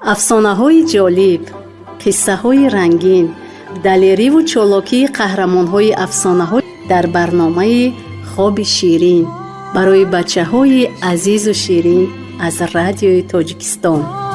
افسانه‌های جالب، قصه‌های رنگین، دلیری و چالاکی قهرمان‌های افسانه‌ها در برنامه خواب شیرین برای بچه‌های عزیز و شیرین از رادیوی تاجیکستان.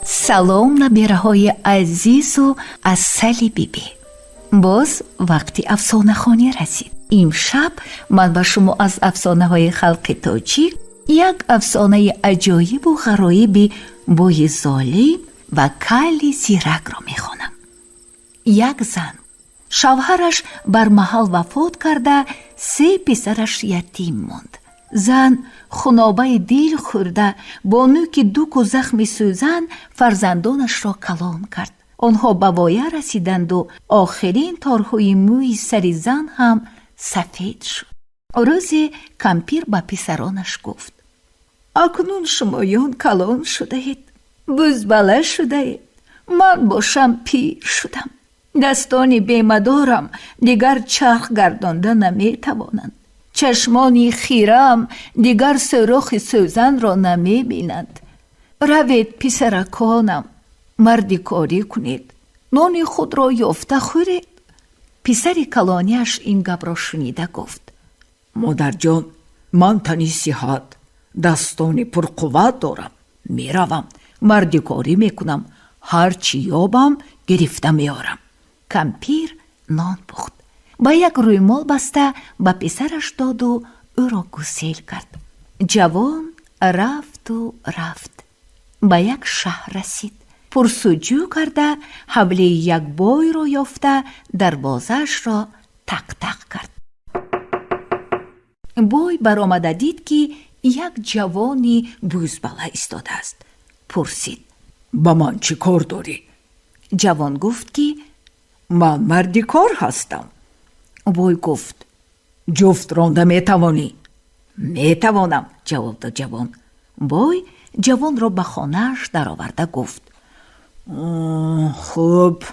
سلام نبیره‌های عزیز و اصلی بیبی. باز وقتی افسانه خوانی رسید. امشب من با شما از افسانه های خلق تاجیک یک افسانه عجایب و غرایب بوی ظالم و کلی زیرک را میخوانم. یک زن شوهرش بر محل وفات کرده، 3 پسرش یتیم ماند. زن خونابه دل خورده با نوک دوک و زخم سوزن فرزندانش را کلان کرد. آنها به وایه رسیدند و آخرین تارهای موی سر زن هم سفید شد. روزی کمپیر به پسرانش گفت: اکنون شمایان کلان شده اید، بزبله شده اید. من باشم پیر شدم، دستانی بیمه دارم، دیگر چرخ گردانده نمی توانند. چشمانی خیرم دیگر سوراخ سوزن را نمی بینند. روید پسرکانم، مردی کاری کنید، نان خود را یافته خورید. پسر کلانیش این گپ را شنیده گفت: مادر جان، من تنی صحت، دستانی پرقوت دارم، میروم مردی کاری میکنم، هرچی یابم گرفته میارم. کمپیر نان پخت، با یک رویمال بسته به پسرش داد و او را گسیل کرد. جوان رفت و رفت، به یک شهر رسید. پرسجو کرده حوله یک بای را یافته دروازه‌اش را تق تق کرد. بای برآمده دید که یک جوانی بزبله ایستاده است. پرسید: با من چی کار داری؟ جوان گفت که من مردی کار هستم. بای گفت: جفت رانده میتوانی؟ میتوانم، جواب داد جوان. بای جوان را به خانه‌اش درآورده گفت: خوب،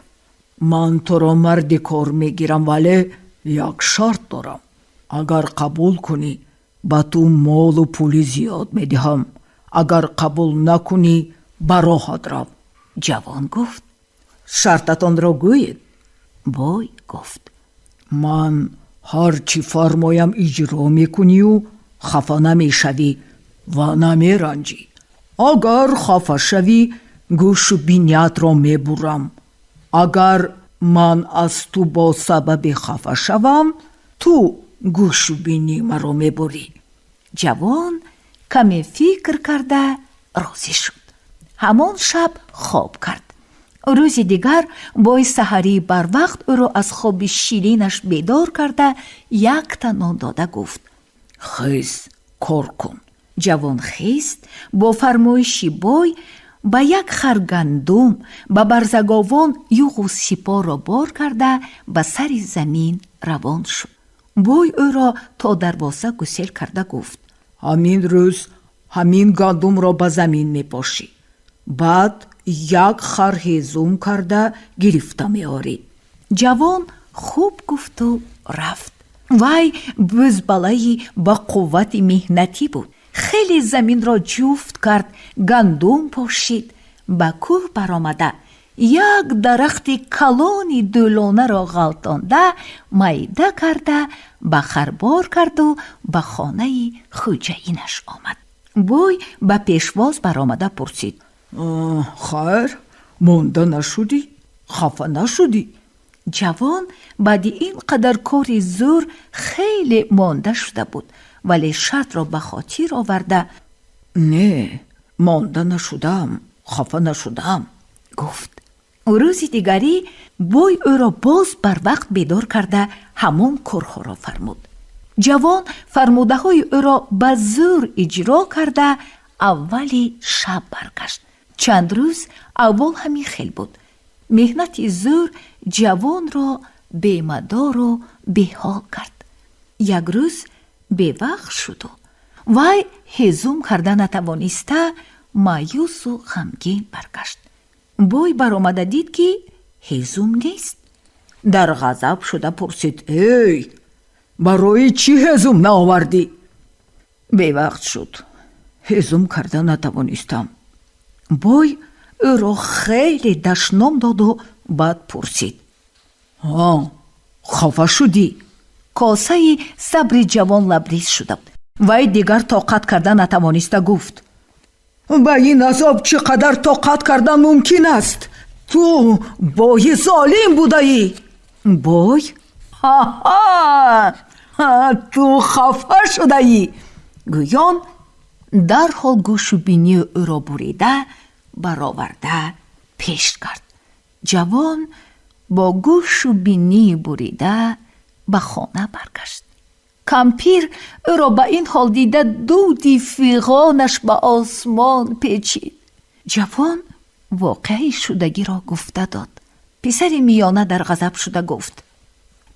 من تو را مردی کار میگیرم، ولی یک شرط دارم. اگر قبول کنی با تو مال و پولی زیاد میدهم، اگر قبول نکنی به راهت رو. جوان گفت: شرطتان را گویید. بای گفت: من هر چی فرمایم اجرا میکنی و خفه نمیشوی و نمیرنجی. اگر خفه شوی گوش و بینیت را میبرم. اگر من از تو با سبب خفه شوم، تو گوش و بینی مرا میبری. جوان کمی فکر کرده راضی شد. همان شب خواب کرد. روز دیگر بای سحری بر وقت او را از خواب شیرینش بیدار کرده یک تا نان داده گفت: خیز کار کن. جوان خیست، با فرمایش بای با یک خر گندم با برزگاوان یوغ و سپاه را بار کرده به سر زمین روان شد. بای او را تا دروازه گسیل کرده گفت: همین روز همین گندم را به زمین میپاشی، بعد یک خر هیزم کرده گرفته میاری. جوان خوب گفت و رفت. وای بزبله‌ای با قوت مهنتی بود. خیلی زمین را جفت کرد، گندم پاشید. به کوه برآمده یک درخت کلانی دولانه را غلطانده میده کرده به خر بار کرد و به خانه خوجینش آمد. بای به پیشواز برآمده پرسید: خیر، مانده نشدی؟ خفه نشدی؟ جوان بعد این قدر کاری زور خیلی مانده شده بود، ولی شرط را به خاطر آورده: نه، مانده نشدم، خفه نشدم گفت. روز دیگری بای او را باز بر وقت بیدار کرده همان کارها را فرمود. جوان فرموده های او را به زور اجرا کرده اولی شب برگشت. چند روز اول همین خیل بود. مهنت زور جوان را بیمدار و بیحال کرد. یک روز بیوقت شد و وی هزوم کرده نتوانسته مایوس و غمگین برگشت. بوی برآمده دید که هزوم نیست. در غضب شده پرسید: ای برای چی هزوم نآوردی؟ بیوقت شد، هزوم کرده نتوانستم. بوی او را خیلی دشنام داد و بعد پرسید: خفه شدی؟ کاسه صبر جوان لبریز شده بود. وی دیگر طاقت کرده نتوانسته گفت: با این عذاب چقدر طاقت کردن ممکن است؟ تو بوی ظالم بودی. بوی تو خفه شدی. گویان در حال گوش و بینی او را بریده برآورده پیش کرد. جوان با گوش و بینی بریده به خانه برگشت. کمپیر او را به این حال دیده دودی فیغانش به آسمان پیچید. جوان واقعی شدگی را گفته داد. پسر میانه در غضب شده گفت: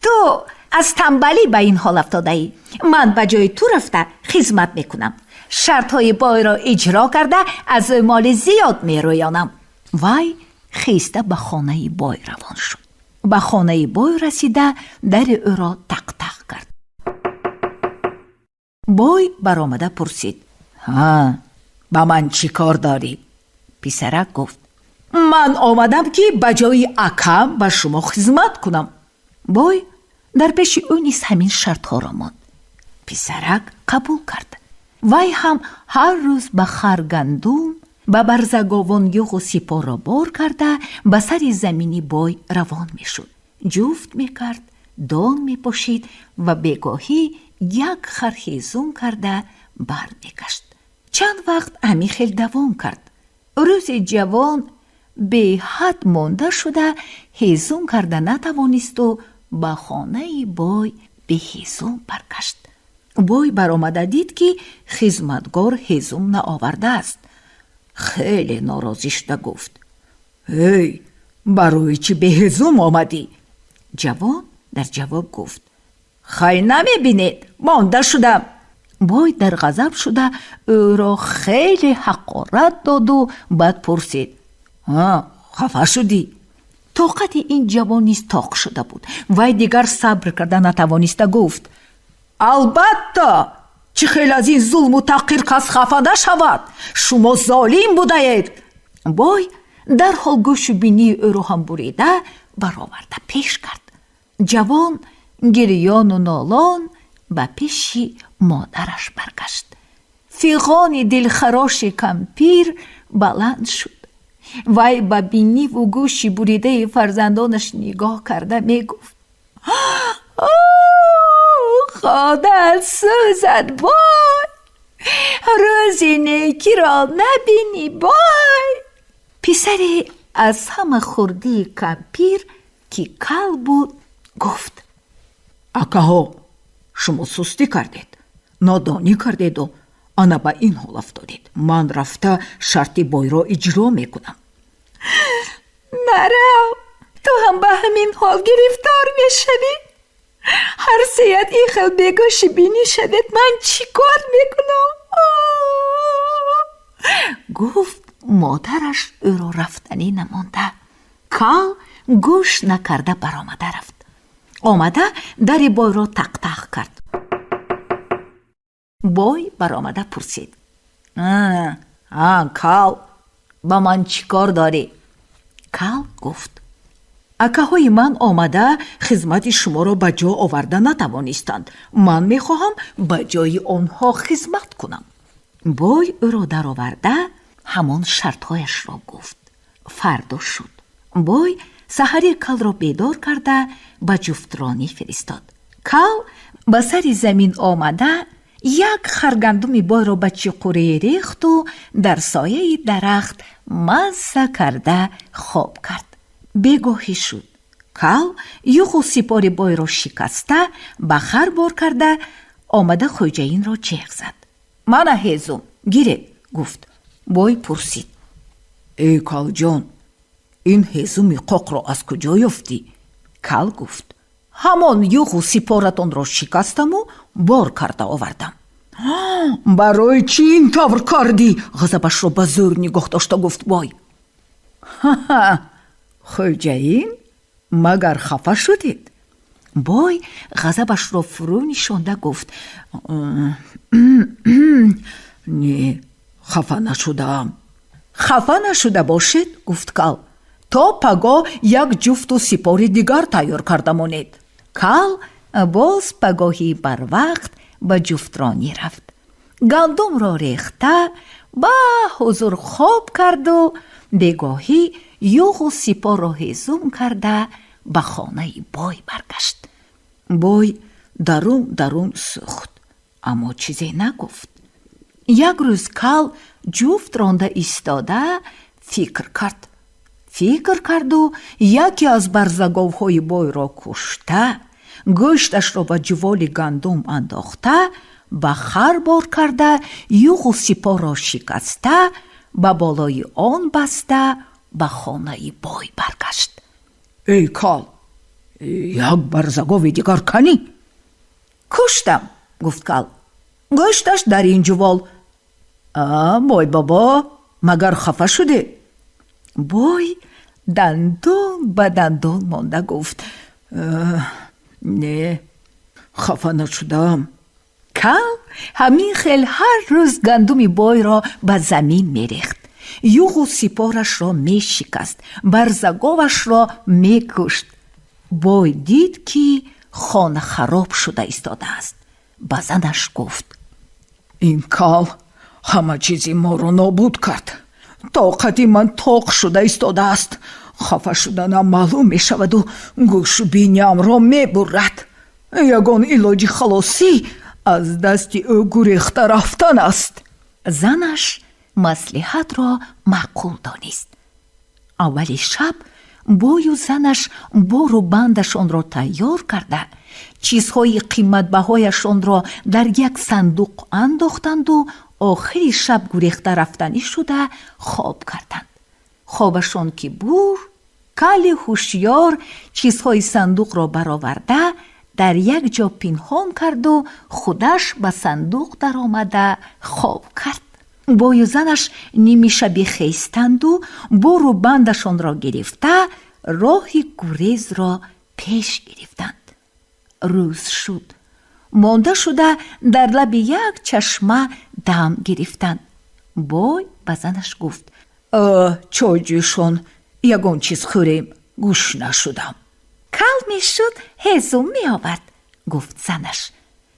تو از تنبلی به این حال افتاده ای. من به جای تو رفته خدمت میکنم. شرط های بای را اجرا کرده از مال زیاد میرویانم. وی خیسته به خانه بای روان شد. به خانه بای رسیده در او را تق تق کرد. بای برآمده پرسید: با من چی کار داری؟ پسرک گفت: من آمدم که به جای اکم به شما خدمت کنم. بای در پیش او نیز همین شرط ها را ماند. پسرک قبول کرد. وی هم هر روز به خرگندوم به برزگاوان یغ و سپا را بار کرده به سر زمینی بای روان می شد. جفت می کرد، دان می پاشید و بگاهی یک خر هیزم کرده بر می گشت. چند وقت همی خیل دوام کرد. روز جوان به حد مانده شده هیزم کرده نتوانست و به خانه بای به هیزم برگشت. بای برآمده دید که خدمتگار هیزم نآورده است. خیلی ناراضی شده گفت: ای برای چی به هیزم آمدی؟ جوان در جواب گفت: خیلی نمیبینید مانده شدم. بای در غضب شده او را خیلی حقارت داد و بعد پرسید: خفه شدی؟ طاقت این جوان نیز طاق شده بود. وی دیگر صبر کرده نتوانسته گفت: البته، چه خیلی از این ظلم و تحقیر کس خفه نشود. شما ظالم بوده اید. بای در حال گوش و بینی او را هم بریده برآورده پیش کرد. جوان گریان و نالان به پیش مادرش برگشت. فیغان دلخراش کمپیر بلند شد. وی به بینی و گوش بریده فرزندانش نگاه کرده می گفت: خدا سوزد بای، روزی نیکی را نبینی بای. پسری از همه خردی کمپیر که کل بود گفت: اکاها، شما سستی کردید، نادانی کردید و آنا به این حال افتادید. من رفته شرطی بای را اجرا میکنم. نرو، تو هم به همین حال گرفتار میشوی. هر سیت این خیل بگوشی بینی شدید من چی کار میکنم؟ گفت مادرش او را رفتنی نمانده. کل گوش نکرده برآمده رفت. آمده در بای را تق تق کرد. بای برآمده پرسید: کل، با من چی کار داری؟ کل گفت: اکاهای من آمده خدمت شما را به جا آورده نتوانستند. من میخواهم به جای آنها خدمت کنم. بای او را در آورده همان شرطهایش را گفت. فردا شد. بای سحری کل را بیدار کرده به جفترانی فرستاد. کل به سر زمین آمده یک خرگندم بای را به چقوره ریخت و در سایه درخت مزه کرده خواب کرد. بگاهی شد. کل یخ و سپار بای را شکسته به خر بار کرده آمده خوجین را جیغ زد. من هیزم گیره گفت. بوی پرسید. ای کال جان، این هیزم قاق را از کجا یافتی؟ کال گفت. همان یوغ و سپارتان را شکستم و بار کرده آوردم. برای چی این طور کردی؟ غضبش را به زور نگاه داشته گفت بوی. خوجین، مگر خفه شدید؟ بوی غضبش را فرو نشانده گفت. نه، خفه نشدم. خفه نشده باشید گفت کال، تا پگاه یک جفت و سپار دیگر تیار کرده مانید. کال باز پگاهی بر وقت به جفترانی رفت. گندم را ریخته به حضور خواب کرد و بگاهی یوغ و سپار را هیزم کرده به خانه بوی برگشت. بوی درون سوخت، اما چیزی نگفت. یک روز کال جفت رانده ایستاده فکر کرد و یکی از برزگاوهای بوی را کشته، گوشتش را به جوال گندم انداخته، به خر بار کرده، یوغ و سپار را شکسته، به بالای آن بسته به خانه بوی برگشت. ای کال، یک برزگاو دیگر کنی؟ کشتم گفت کال، گوشتش در این جوال. بوی بابا، مگر خفه شده؟ بوی دندان به دندان مانده گفت. نه، خفه نشدم. کال همین خیل هر روز گندم بوی را به زمین میریخت، یوغ و سپارش را می شکست، برزگاوش را می کشت. بوی دید که خانه خراب شده ایستاده است. به زنش گفت. این کال همه چیزی ما را نابود کرد. طاقتی من طاق شده ایستاده است. خفه شدنم معلوم می شود و گوش و بینیم را می برد. یگان علاج خلاصی از دست او گریخته رفتن است. زنش مصلحت را معقول دانست. اولی شب بوی و زنش بار و بندشان را تیار کرده، چیزهای قیمت بهایشان را در یک صندوق انداختند و آخری شب گریخته رفتنی شده خواب کردند. خوابشان که بور، کال هوشیار چیزهای صندوق را برآورده در یک جا پنهان کرد و خودش به صندوق در آمده خواب کرد. بوی و زنش نیمی شبی خیستند و بار و بندشان را گرفته راه گریز را پیش گرفتند. روز شد، مانده شده در لب یک چشمه دم گرفتند. بوی به زنش گفت. چای جوشان، یگان چیز خوریم. گوش نشدم. کال می شد هیزم می آورد گفت زنش.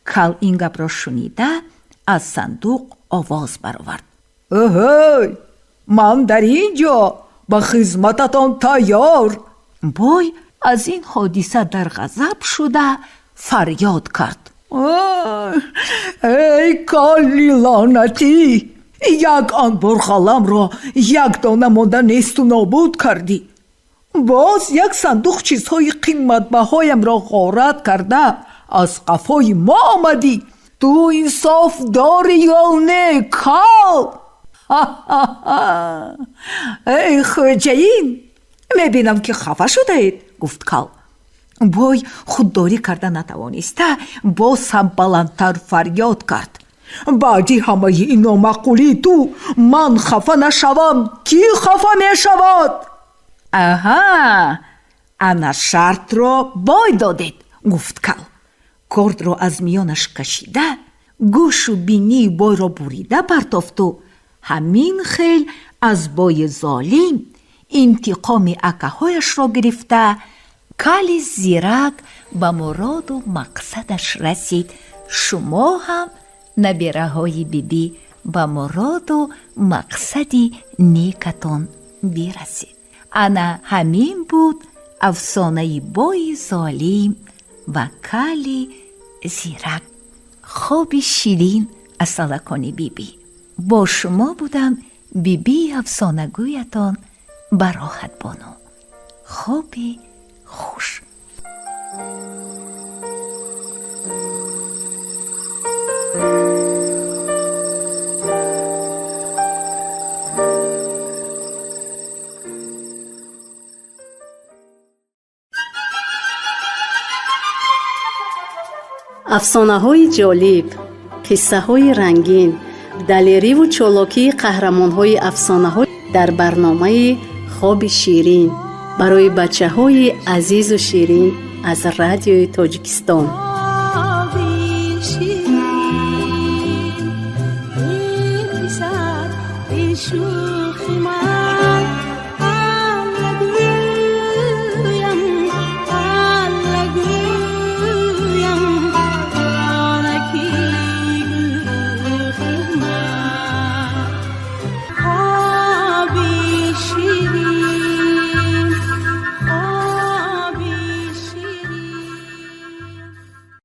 کال این گپ را شنیده از صندوق آواز برآورد. اوهی، من در اینجا به خدمتتان تیار. بوی از این حادثه در غضب شده فریاد کرد. ای کالی لعنتی، یک انبار غلم را یک دانه مانده نیست و نابود کردی. باز یک صندوق چیزهای قیمت بهایم را غارت کرده از قفای ما آمدی. تو انصاف داری یا نه کال؟ ای خوجین، میبینم که خفه شده اید گفت کال. بوی خودداری کرده نتوانسته باز هم بلندتر فریاد کرد. بعدی همه این نامعقولی تو من خفه نشوم، کی خفه می شود؟ انا شرط را بوی دادید گفت کال. کرد را از میانش کشیده، گوش و بینی بوی را بریده پرتافت و همین خیل از بوی ظالم انتقام اکهایش را گرفته، کال زیرک به مراد و مقصدش رسید. شما هم نبیره های بیبی به مراد و مقصدی نیکتان برسید. انا همین بود افسانه بوی ظالم و کال زیرک. خواب شیرین از سالکانی بیبی. با شما بودم بیبی افسانه گویتان براحت بانو. خوابی خوش. افسانه‌های جالب، قصه‌های رنگین، دلیری و چالاکی قهرمان‌های افسانه‌ها در برنامه خواب شیرین برای بچه‌های عزیز و شیرین از رادیوی تاجیکستان. شو